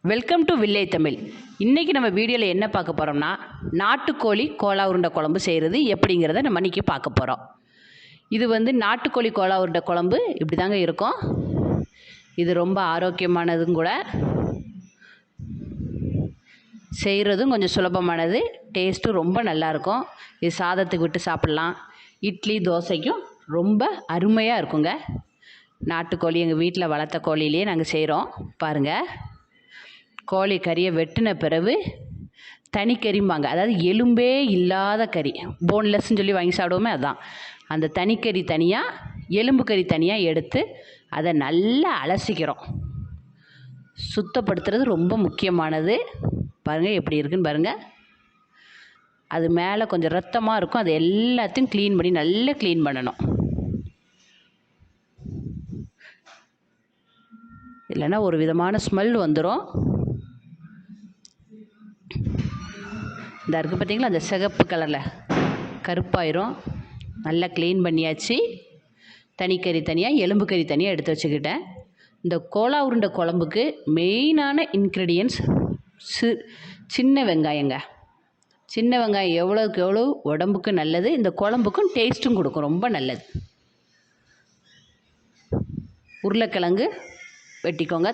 Welcome to village Tamil. இன்றைக்கி நம்ம வீடியோவில் என்ன பார்க்க போகிறோம்னா, நாட்டுக்கோழி கோலா உருண்டை குழம்பு செய்கிறது எப்படிங்கிறத நம்ம இன்றைக்கி பார்க்க போகிறோம். இது நாட்டுக்கோழி கோலா உருண்டை குழம்பு இப்படி தாங்க இருக்கும். இது ரொம்ப ஆரோக்கியமானதும் கூட, செய்கிறதும் கொஞ்சம் சுலபமானது, டேஸ்ட்டும் ரொம்ப நல்லாயிருக்கும். இது சாதத்துக்கு விட்டு சாப்பிட்லாம், இட்லி தோசைக்கும் ரொம்ப அருமையாக இருக்குங்க. நாட்டுக்கோழி எங்கள் வீட்டில் வளர்த்த கோழியிலே நாங்கள் செய்கிறோம். பாருங்கள், கோழி கறியை வெட்டின பிறகு தனிக்கறிம்பாங்க, அதாவது எலும்பே இல்லாத கறி, போன்லெஸ்ன்னு சொல்லி வாங்கி சாப்பிடுவோமே, அதுதான். அந்த தனிக்கறி தனியாக, எலும்பு கறி தனியாக எடுத்து அதை நல்லா அலசிக்கிறோம். சுத்தப்படுத்துறது ரொம்ப முக்கியமானது. பாருங்கள் எப்படி இருக்குன்னு பாருங்கள். அது மேலே கொஞ்சம் ரத்தமாக இருக்கும், அது எல்லாத்தையும் க்ளீன் பண்ணி நல்லா க்ளீன் பண்ணணும். இல்லைன்னா ஒரு விதமான ஸ்மெல் வந்துடும். இந்த இருக்குது பார்த்தீங்களா, அந்த சிகப்பு கலரில் கருப்பாயிரும். நல்லா க்ளீன் பண்ணியாச்சு. தனிக்கறி தனியாக, எலும்பு கறி தனியாக எடுத்து வச்சுக்கிட்டேன். இந்த கோலா உருண்டை குழம்புக்கு மெயினான இன்க்ரீடியன்ட்ஸ் சின்ன வெங்காயங்க. சின்ன வெங்காயம் எவ்வளோக்கு எவ்வளோ உடம்புக்கு நல்லது, இந்த குழம்புக்கும் டேஸ்ட்டும் கொடுக்கும், ரொம்ப நல்லது. உருளைக்கிழங்கு வெட்டிக்கோங்க,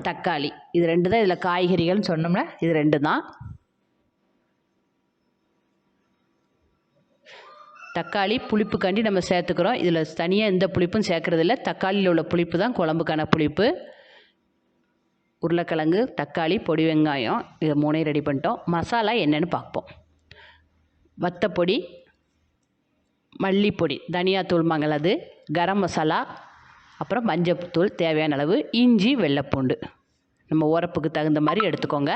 தக்காளி, இது ரெண்டு தான் இதில் காய்கறிகள்னு சொன்னோம்னா இது ரெண்டு தான். தக்காளி புளிப்புக்காண்டி நம்ம சேர்த்துக்கிறோம். இதில் தனியாக எந்த புளிப்பும் சேர்க்குறதில்ல, தக்காளியில் உள்ள புளிப்பு தான் குழம்புக்கான புளிப்பு. உருளைக்கிழங்கு, தக்காளி, பொடி வெங்காயம், இதை மூணையும் ரெடி பண்ணிட்டோம். மசாலா என்னென்னு பார்ப்போம். வத்தப்பொடி, மல்லிப்பொடி, தனியாத்தூள் மங்கள், அது கரம் மசாலா, அப்புறம் மஞ்சள்தூள் தேவையான அளவு, இஞ்சி, வெள்ளைப்பூண்டு நம்ம உரப்புக்கு தகுந்த மாதிரி எடுத்துக்கோங்க.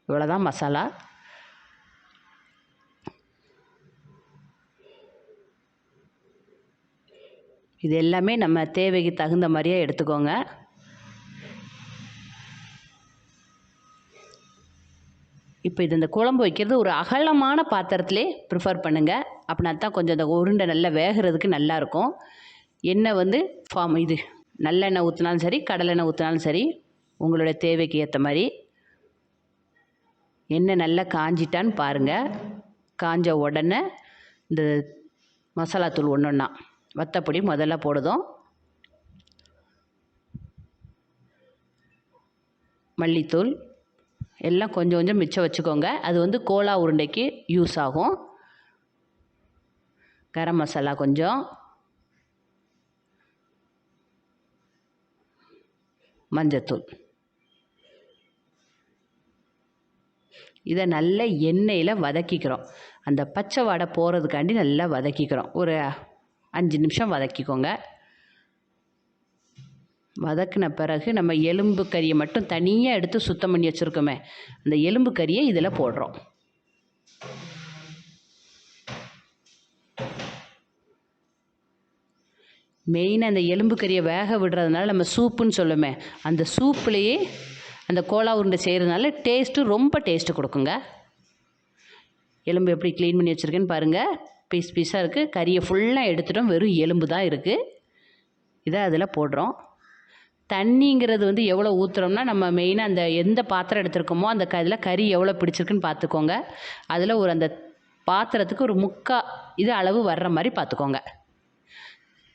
இவ்வளோதான் மசாலா. இது எல்லாமே நம்ம தேவைக்கு தகுந்த மாதிரியே எடுத்துக்கோங்க. இப்போ இது இந்த குழம்பு வைக்கிறது ஒரு அகலமான பாத்திரத்திலே ப்ரிஃபர் பண்ணுங்கள். அப்படின்னா தான் கொஞ்சம் அந்த உருண்டை நல்லா வேகிறதுக்கு நல்லாயிருக்கும். எண்ணெய் இது நல்லெண்ணெய் ஊற்றினாலும் சரி, கடலெண்ணெய் ஊற்றினாலும் சரி, உங்களுடைய தேவைக்கு ஏற்ற மாதிரி. எண்ணெய் நல்லா காஞ்சிட்டான்னு பாருங்கள். காஞ்ச உடனே இந்த மசாலாத்தூள் ஒன்று ஒன்றா, வத்தப்பொடி முதல்ல போடுதோம், மல்லித்தூள் எல்லாம் கொஞ்சம் கொஞ்சம் மிச்சம் வச்சுக்கோங்க. அது கோலா உருண்டைக்கு யூஸ் ஆகும். கரம் மசாலா கொஞ்சம், மஞ்சத்தூள். இதை நல்ல எண்ணெயில் வதக்கிக்கிறோம். அந்த பச்சை வாடை போகிறதுக்காண்டி நல்லா வதக்கிக்கிறோம். ஒரு 5 நிமிஷம் வதக்கிக்கோங்க. வதக்கின பிறகு நம்ம எலும்பு கறியை மட்டும் தனியாக எடுத்து சுத்தம் பண்ணி வச்சுருக்கோமே, அந்த எலும்பு கறியை இதில் போடுறோம். மெயினாக அந்த எலும்பு கறியை வேக விடுறதுனால நம்ம சூப்புன்னு சொல்லுமே, அந்த சூப்புலேயே அந்த கோலா உருண்டை செய்கிறதுனால டேஸ்ட்டு ரொம்ப டேஸ்ட்டு கொடுக்குங்க. எலும்பு எப்படி க்ளீன் பண்ணி வச்சுருக்கேன்னு பாருங்கள். பீஸ் பீஸாக இருக்குது. கறியை ஃபுல்லாக எடுத்துட்டோம், வெறும் எலும்பு தான் இருக்குது. இதை அதில் போடுறோம். தண்ணிங்கிறது எவ்வளோ ஊற்றுறோம்னா, நம்ம மெயினாக அந்த எந்த பாத்திரம் எடுத்துருக்கோமோ அந்த இதில் கறி எவ்வளோ பிடிச்சிருக்குன்னு பார்த்துக்கோங்க. அதில் அந்த பாத்திரத்துக்கு ஒரு 3/4 இது அளவு வர்ற மாதிரி பார்த்துக்கோங்க.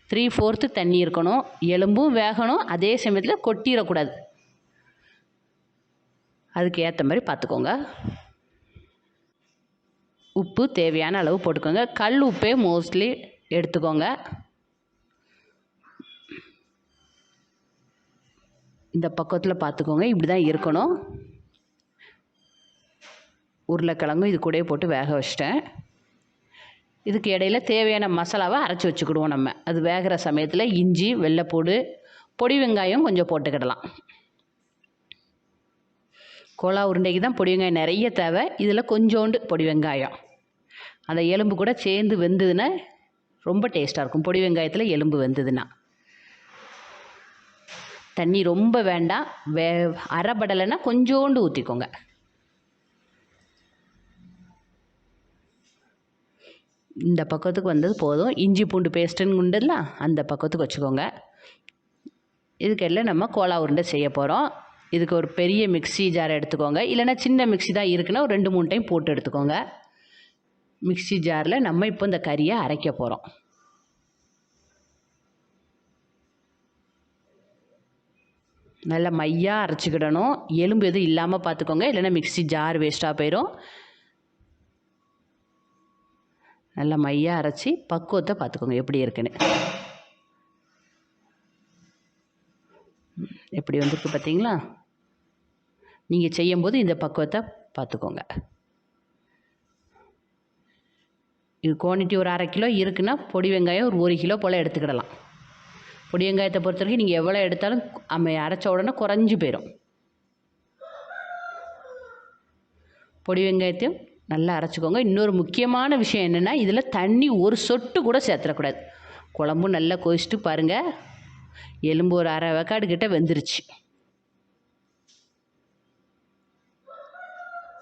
3/4 தண்ணி இருக்கணும். எலும்பும் வேகணும், அதே சமயத்தில் கொட்டிடக்கூடாது. அதுக்கு ஏற்ற மாதிரி பார்த்துக்கோங்க. உப்பு தேவையான அளவு போட்டுக்கோங்க. கல் உப்பே மோஸ்ட்லி எடுத்துக்கோங்க. இந்த பக்கத்தில் பார்த்துக்கோங்க, இப்படி தான் இருக்கணும். உருளைக்கிழங்கும் இது கூடயே போட்டு வேக வச்சிட்டேன். இதுக்கு இடையில தேவையான மசாலாவை அரைச்சி வச்சுக்கிடுவோம். நம்ம அது வேகிற சமயத்தில் இஞ்சி, வெள்ளைப்பூடு, பொடி வெங்காயம் கொஞ்சம் போட்டுக்கிடலாம். கோலா உருண்டைக்கு தான் பொடி வெங்காயம் நிறைய தேவை. இதில் கொஞ்சோண்டு பொடி வெங்காயம், அந்த எலும்பு கூட சேர்ந்து வெந்ததுன்னா ரொம்ப டேஸ்ட்டாக இருக்கும். பொடி வெங்காயத்தில் எலும்பு வெந்ததுன்னா. தண்ணி ரொம்ப வேண்டாம், அரைப்படலைன்னா கொஞ்சோண்டு ஊற்றிக்கோங்க. இந்த பக்கத்துக்கு வந்தது போதும். இஞ்சி பூண்டு பேஸ்ட்டுன்னு உண்டுல, அந்த பக்கத்துக்கு வச்சுக்கோங்க. இதுக்கெல்லாம் நம்ம கோலா உருண்டை செய்ய போகிறோம். இதுக்கு ஒரு பெரிய மிக்ஸி ஜார் எடுத்துக்கோங்க. இல்லைன்னா சின்ன மிக்ஸி தான் இருக்குன்னா ஒரு 2 3 டைம் போட்டு எடுத்துக்கோங்க. மிக்ஸி ஜாரில் நம்ம இப்போ இந்த கறியை அரைக்க போகிறோம். நல்லா மையாக அரைச்சிக்கிடணும். எலும்பு எதுவும் இல்லாமல் பார்த்துக்கோங்க, இல்லைன்னா மிக்ஸி ஜார் வேஸ்ட்டாக போயிடும். நல்லா மையாக அரைச்சி பக்குவத்தை பார்த்துக்கோங்க எப்படி இருக்குன்னு. எப்படி வந்துருக்கு பார்த்தீங்களா? நீங்கள் செய்யும்போது இந்த பக்குவத்தை பார்த்துக்கோங்க. இது குவான்டிட்டி ஒரு 1/2 கிலோ இருக்குன்னா பொடி வெங்காயம் ஒரு 1 கிலோ போல் எடுத்துக்கிடலாம். பொடி வெங்காயத்தை பொறுத்த வரைக்கும் நீங்கள் எவ்வளோ எடுத்தாலும் அரைச்ச உடனே குறைஞ்சி போயிடும். பொடி வெங்காயத்தையும் நல்லா அரைச்சிக்கோங்க. இன்னொரு முக்கியமான விஷயம் என்னென்னா, இதில் தண்ணி ஒரு சொட்டு கூட சேர்த்துடக்கூடாது. குழம்பும் நல்லா கொதிச்சுட்டு பாருங்கள், எலும்பு ஒரு 1/2 வேக்காடு கிட்ட வெந்துருச்சு.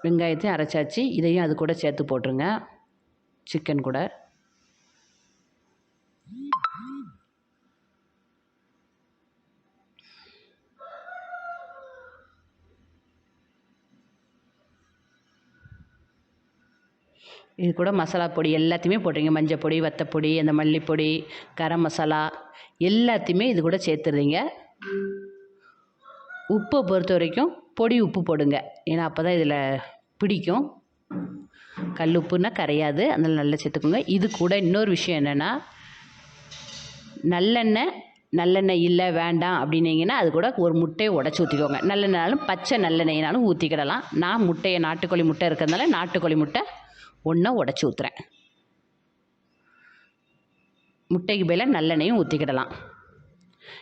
வெங்காயத்தையும் அரைச்சாச்சு. இதையும் அது கூட சேர்த்து போட்டுருங்க, சிக்கன் கூட. இது கூட மசாலா பொடி எல்லாத்தையுமே போட்டுறீங்க. மஞ்சள் பொடி, வத்தப்பொடி, அந்த மல்லிப்பொடி, கரம் மசாலா எல்லாத்தையுமே இது கூட சேர்த்துடுறீங்க. உப்பை பொறுத்த வரைக்கும் பொடி உப்பு போடுங்க, ஏன்னா அப்போ தான் இதில் பிடிக்கும். கல் உப்புன்னா கரையாது, அதனால் நல்லா சேர்த்துக்கோங்க. இது கூட இன்னொரு விஷயம் என்னென்னா, நல்லெண்ணெய் இல்லை வேண்டாம் அப்படின்னீங்கன்னா அது கூட ஒரு முட்டையை உடச்சி ஊற்றிக்கோங்க. நல்லெண்ணெய்னாலும் பச்சை நல்லெண்ணெய்னாலும் ஊற்றிக்கிடலாம். நான் முட்டையை நாட்டுக்கோழி முட்டை இருக்கிறதுனால நாட்டுக்கோழி முட்டை ஒன்றை உடச்சி ஊற்றுறேன். முட்டைக்கு பதிலாக நல்லெண்ணெயும் ஊற்றிக்கிடலாம்.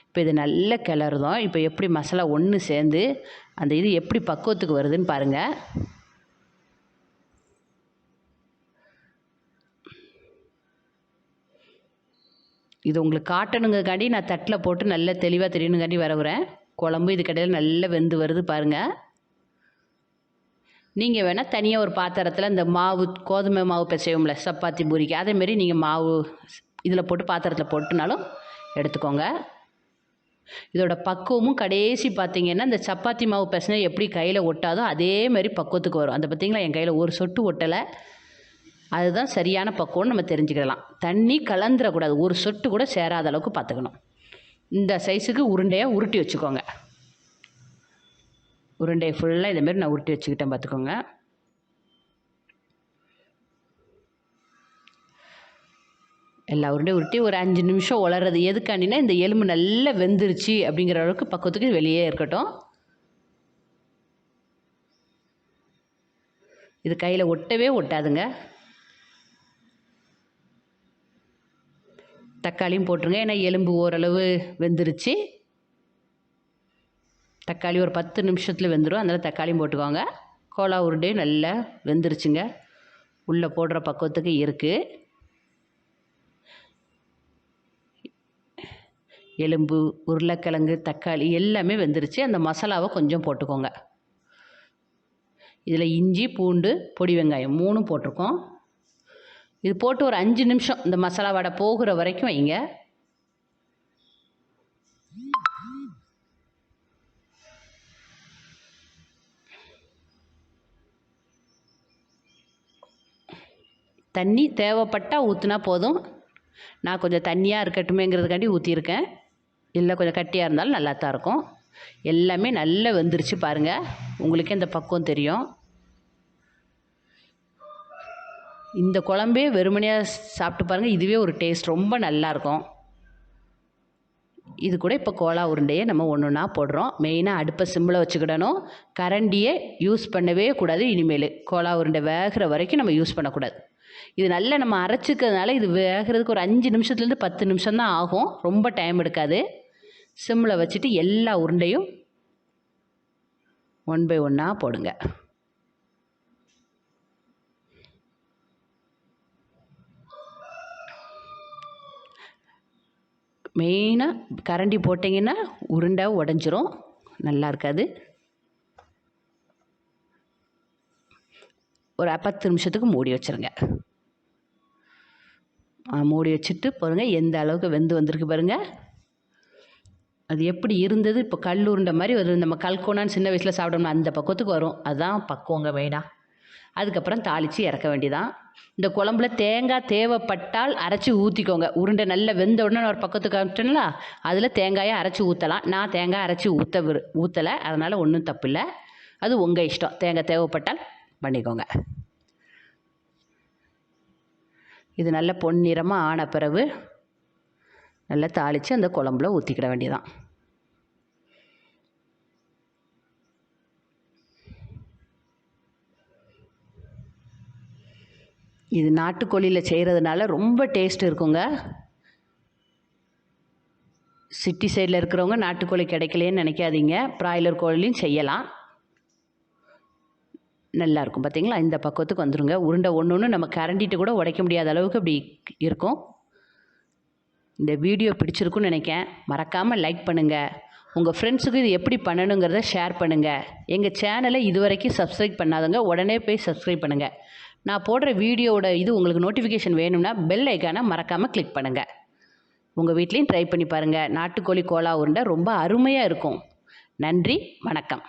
இப்போ இது நல்ல கிளறுதோம். இப்போ எப்படி மசாலா ஒன்று சேர்ந்து அந்த இது எப்படி பக்குவத்துக்கு வருதுன்னு பாருங்கள். இது உங்களுக்கு காட்டணுங்கிறக்காண்டி நான் தட்டில் போட்டு நல்ல தெளிவாக தெரியணுங்காண்டி வரவுறேன். குழம்பு இது கடையில் நல்லா வெந்து வருது பாருங்கள். நீங்கள் வேணால் தனியாக ஒரு பாத்திரத்தில் இந்த மாவு, கோதுமை மாவு பிசைவோம்ல சப்பாத்தி பூரிக்கு, அதேமாரி நீங்கள் மாவு இதில் போட்டு பாத்திரத்தில் போட்டுனாலும் எடுத்துக்கோங்க. இதோட பக்குவமும் கடைசி பார்த்திங்கன்னா, இந்த சப்பாத்தி மாவு பிசைனா எப்படி கையில் ஒட்டாதோ அதேமாரி பக்குவத்துக்கு வரும். அந்த பார்த்திங்களா, என் கையில் ஒரு சொட்டு ஒட்டலை. அதுதான் சரியான பக்குவம்னு நம்ம தெரிஞ்சுக்கிடலாம். தண்ணி கலந்துடக்கூடாது, ஒரு சொட்டு கூட சேராத அளவுக்கு பார்த்துக்கணும். இந்த சைஸுக்கு உருண்டையாக உருட்டி வச்சுக்கோங்க. உருண்டையை ஃபுல்லாக இதேமாரி நான் உருட்டி வச்சுக்கிட்டேன் பார்த்துக்கோங்க. எல்லா உருண்டையும் உருட்டி ஒரு 5 நிமிஷம் உலர்றது எதுக்காண்டினா, இந்த எலும்பு நல்லா வெந்துருச்சு அப்படிங்கிற அளவுக்கு பக்குவத்துக்கு வெளியே இருக்கட்டும். இது கையில் ஒட்டவே ஒட்டாதுங்க. தக்காளியும் போட்டுருங்க, ஏன்னா எலும்பு ஓரளவு வெந்துருச்சு. தக்காளி ஒரு 10 நிமிஷத்தில் வெந்துடும், அதனால் தக்காளியும் போட்டுக்கோங்க. கோலா உருண்டையும் நல்லா வெந்துருச்சுங்க, உள்ளே போடுற பக்குவத்துக்கு இருக்குது. எலும்பு, உருளைக்கிழங்கு, தக்காளி எல்லாமே வெந்துருச்சு. அந்த மசாலாவை கொஞ்சம் போட்டுக்கோங்க. இதில் இஞ்சி, பூண்டு, பொடி வெங்காயம் 3 போட்டிருக்கோம். இது போட்டு ஒரு 5 நிமிஷம் இந்த மசாலா வடை போகிற வரைக்கும் வைங்க. தண்ணி தேவைப்பட்டால் ஊற்றுனா போதும். நான் கொஞ்சம் தண்ணியாக இருக்கட்டுமேங்கிறதுக்காண்டி ஊற்றிருக்கேன். இல்லை கொஞ்சம் கட்டியாக இருந்தாலும் நல்லா தான் இருக்கும். எல்லாமே நல்லா வெந்துருச்சு பாருங்கள், உங்களுக்கே இந்த பக்குவம் தெரியும். இந்த குழம்பே வெறுமனையாக சாப்பிட்டு பாருங்கள், இதுவே ஒரு டேஸ்ட் ரொம்ப நல்லாயிருக்கும். இது கூட இப்போ கோலா உருண்டையை நம்ம ஒன்று ஒன்றா போடுறோம். மெயினாக அடுப்பை சிம்மில் வச்சுக்கிடணும். கரண்டியை யூஸ் பண்ணவே கூடாது இனிமேல். கோலா உருண்டை வேகிற வரைக்கும் நம்ம யூஸ் பண்ணக்கூடாது. இது நல்லா நம்ம அரைச்சிக்கிறதுனால இது வேகிறதுக்கு ஒரு 5 நிமிஷத்துலேருந்து 10 நிமிஷம் தான் ஆகும், ரொம்ப டைம் எடுக்காது. சிம்மில் வச்சுட்டு எல்லா உருண்டையும் 1 பை 1 போடுங்க. மெயினாக கரண்டி போட்டிங்கன்னா உருண்டை உடஞ்சிரும், நல்லா இருக்காது. ஒரு 10 நிமிஷத்துக்கு மூடி வச்சுருங்க. மூடி வச்சுட்டு பாருங்கள் எந்த அளவுக்கு வெந்து வந்திருக்கு பாருங்கள். அது எப்படி இருந்தது இப்போ கல் உருண்டை மாதிரி ஒரு நம்ம கல்கோனான்னு சின்ன வயசில் சாப்பிடணும் அந்த பக்குவத்துக்கு வரும். அதுதான் பக்குவங்க மெயினாக. அதுக்கப்புறம் தாளித்து இறக்க வேண்டியதான். இந்த குழம்புல தேங்காய் தேவைப்பட்டால் அரைச்சி ஊற்றிக்கோங்க. உருண்டை நல்லா வெந்த உடனே ஒரு பக்கத்துக்கு காமிட்டேன்ல, அதில் தேங்காயை அரைச்சி ஊற்றலாம். நான் தேங்காய் அரைச்சி ஊற்றலை, அதனால் ஒன்றும் தப்பில்லை. அது உங்கள் இஷ்டம். தேங்காய் தேவைப்பட்டால் பண்ணிக்கோங்க. இது நல்ல பொன்னிறமாக ஆன பிறகு நல்லா தாளித்து அந்த குழம்புல ஊற்றிக்கிட வேண்டியதான். இது நாட்டுக்கோழியில் செய்கிறதுனால ரொம்ப டேஸ்ட் இருக்குங்க. சிட்டி சைடில் இருக்கிறவங்க நாட்டுக்கோழி கிடைக்கலையேன்னு நினைக்காதீங்க, பிராய்லர் கோழிலையும் செய்யலாம். நல்லாயிருக்கும். பார்த்தீங்களா, இந்த பக்குவத்துக்கு வந்துருங்க. உருண்டை ஒன்று ஒன்று நம்ம கரண்டிட்டு கூட உடைக்க முடியாத அளவுக்கு அப்படி இருக்கும். இந்த வீடியோ பிடிச்சிருக்குன்னு நினைக்கிறேன். மறக்காமல் லைக் பண்ணுங்கள். உங்கள் ஃப்ரெண்ட்ஸுக்கு இது எப்படி பண்ணணுங்கிறத ஷேர் பண்ணுங்கள். எங்கள் சேனலை இதுவரைக்கும் சப்ஸ்கிரைப் பண்ணாதவங்க உடனே போய் சப்ஸ்கிரைப் பண்ணுங்கள். நான் போடுற வீடியோவோட இது உங்களுக்கு நோட்டிஃபிகேஷன் வேணும்னா பெல் ஐக்கானை மறக்காமல் கிளிக் பண்ணுங்கள். உங்கள் வீட்லேயும் ட்ரை பண்ணி பாருங்கள். நாட்டுக்கோழி கோலா உருண்டை ரொம்ப அருமையாக இருக்கும். நன்றி, வணக்கம்.